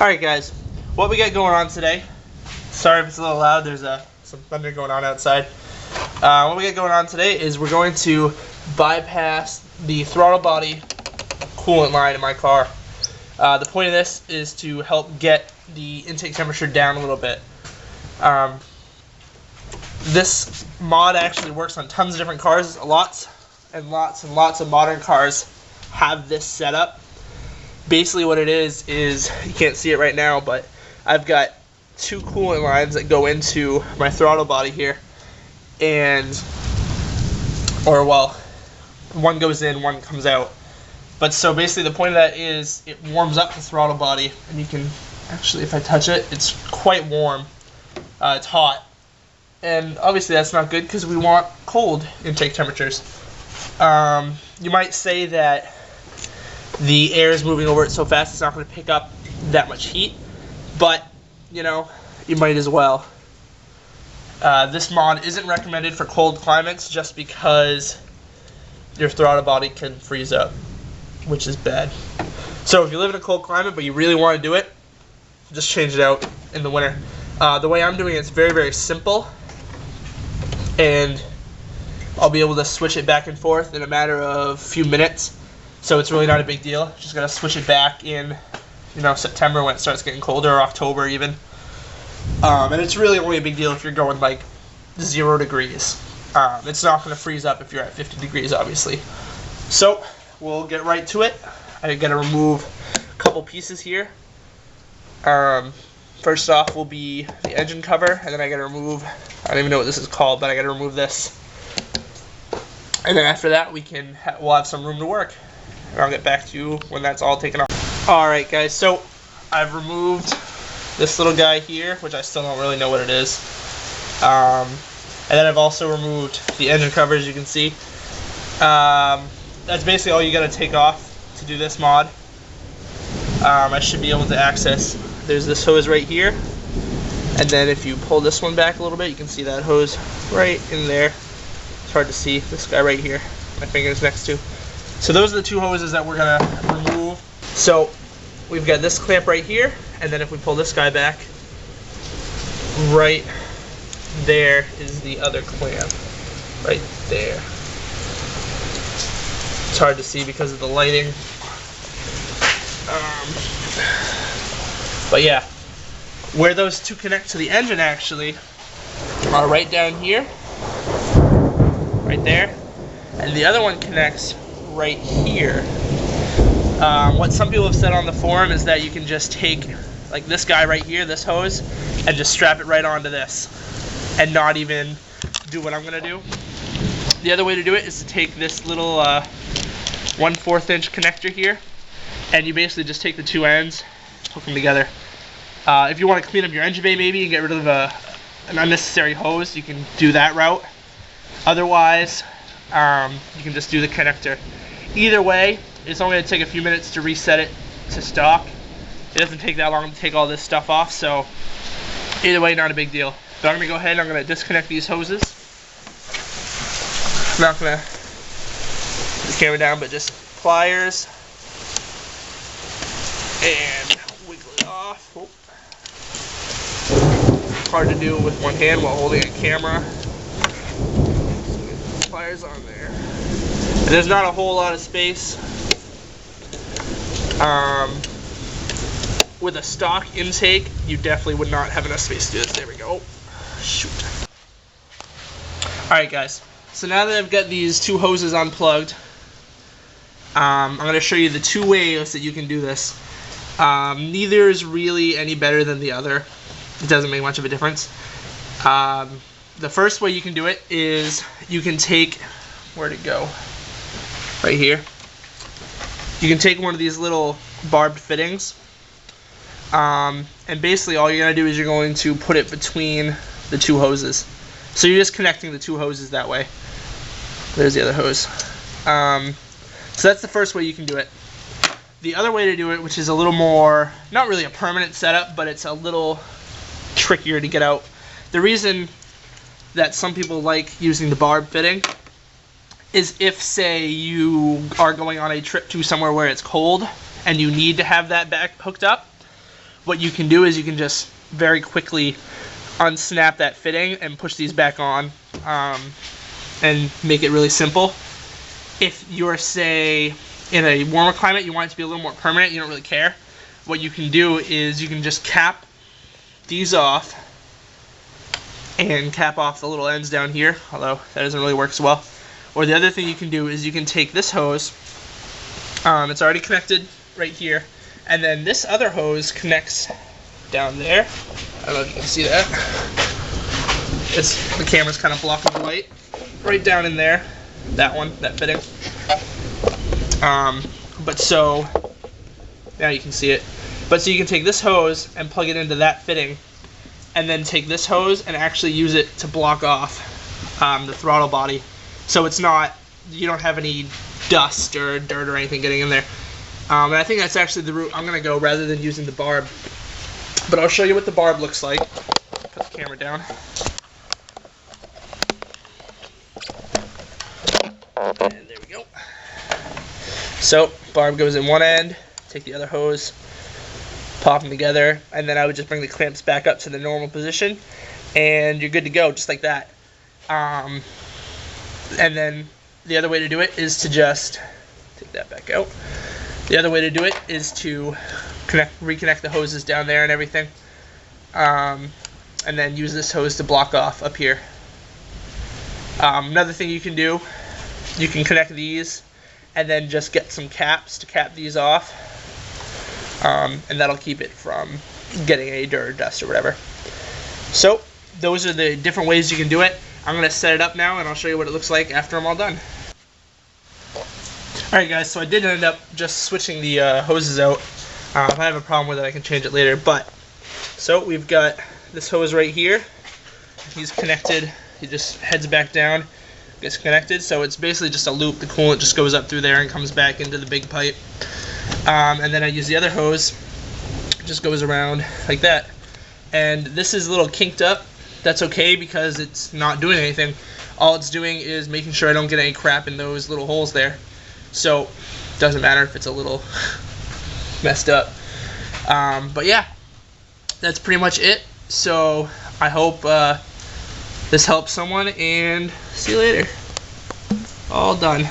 Alright guys, what we got going on today, sorry if it's a little loud, there's some thunder going on outside. What we got going on today is we're going to bypass the throttle body coolant line in my car. The point of this is to help get the intake temperature down a little bit. This mod actually works on tons of different cars. Lots and lots of modern cars have this setup. Basically what it is you can't see it right now, but I've got two coolant lines that go into my throttle body here, one goes in, one comes out. But so basically the point of that is it warms up the throttle body, and you can actually, if I touch it, it's quite warm. It's hot, and obviously that's not good because we want cold intake temperatures. You might say that the air is moving over it so fast it's not going to pick up that much heat, but you know, you might as well. This mod isn't recommended for cold climates just because your throttle body can freeze up, which is bad. So if you live in a cold climate but you really want to do it, just change it out in the winter. The way I'm doing it's very simple, and I'll be able to switch it back and forth in a matter of a few minutes. So it's really not a big deal. Just gotta switch it back in, September when it starts getting colder, or October even. And it's really only a big deal if you're going like 0 degrees. It's not gonna freeze up if you're at 50 degrees, obviously. So we'll get right to it. I gotta remove a couple pieces here. First off will be the engine cover, and then I gotta remove, I don't even know what this is called, but I gotta remove this. And then after that we'll have some room to work. And I'll get back to you when that's all taken off. Alright guys, so I've removed this little guy here, which I still don't really know what it is. And then I've also removed the engine cover, as you can see. That's basically all you gotta take off to do this mod. I should be able to access, there's this hose right here, and then if you pull this one back a little bit, you can see that hose right in there. It's hard to see, this guy right here, my finger's next to. So those are the two hoses that we're gonna remove. So we've got this clamp right here, and then if we pull this guy back, right there is the other clamp, right there. It's hard to see because of the lighting. But yeah, where those two connect to the engine actually are right down here, right there, and the other one connects right here. What some people have said on the forum is that you can just take like this guy right here, this hose, and just strap it right onto this and not even do what I'm gonna do. The other way to do it is to take this little 1/4 inch connector here, and you basically just take the two ends, hook them together. If you want to clean up your engine bay maybe and get rid of an unnecessary hose, you can do that route. Otherwise, you can just do the connector. Either way, it's only going to take a few minutes to reset it to stock. It doesn't take that long to take all this stuff off, so either way, not a big deal. But I'm going to go ahead and I'm going to disconnect these hoses. I'm not going to put the camera down, but just pliers and wiggle it off. Oh. Hard to do with one hand while holding a camera. Pliers on there. And there's not a whole lot of space. With a stock intake, you definitely would not have enough space to do this. There we go. Shoot. Alright guys, so now that I've got these two hoses unplugged, I'm going to show you the two ways that you can do this. Neither is really any better than the other. It doesn't make much of a difference. The first way you can do it is you can take, where'd it go? Right here. You can take one of these little barbed fittings, and basically all you're going to do is you're going to put it between the two hoses. So you're just connecting the two hoses that way. There's the other hose. So that's the first way you can do it. The other way to do it, which is a little more, not really a permanent setup, but it's a little trickier to get out. The reason that some people like using the barb fitting is if, say, you are going on a trip to somewhere where it's cold and you need to have that back hooked up, what you can do is you can just very quickly unsnap that fitting and push these back on, and make it really simple. If you're, say, in a warmer climate, you want it to be a little more permanent, you don't really care, what you can do is you can just cap these off and cap off the little ends down here, although that doesn't really work so well. Or the other thing you can do is you can take this hose, it's already connected right here, and then this other hose connects down there. I don't know if you can see that. The camera's kind of blocking the light. Right down in there, that one, that fitting. But so, now you can see it. But so you can take this hose and plug it into that fitting, and then take this hose and actually use it to block off the throttle body. So it's not, you don't have any dust or dirt or anything getting in there. And I think that's actually the route I'm going to go rather than using the barb. But I'll show you what the barb looks like. Put the camera down. And there we go. So, barb goes in one end, take the other hose, pop them together, and then I would just bring the clamps back up to the normal position, and you're good to go, just like that. And then the other way to do it is to just take that back out. The other way to do it is to reconnect the hoses down there and everything, and then use this hose to block off up here. Another thing you can do, you can connect these and then just get some caps to cap these off, and that'll keep it from getting any dirt or dust or whatever. So those are the different ways you can do it. I'm going to set it up now and I'll show you what it looks like after I'm all done. Alright guys, so I did end up just switching the hoses out. If I have a problem with it, I can change it later. But so we've got this hose right here. He's connected. He just heads back down, gets connected. So it's basically just a loop. The coolant just goes up through there and comes back into the big pipe. And then I use the other hose. It just goes around like that. And this is a little kinked up. That's okay because it's not doing anything. All it's doing is making sure I don't get any crap in those little holes there. So it doesn't matter if it's a little messed up. But yeah, that's pretty much it. So I hope this helps someone, and see you later. All done.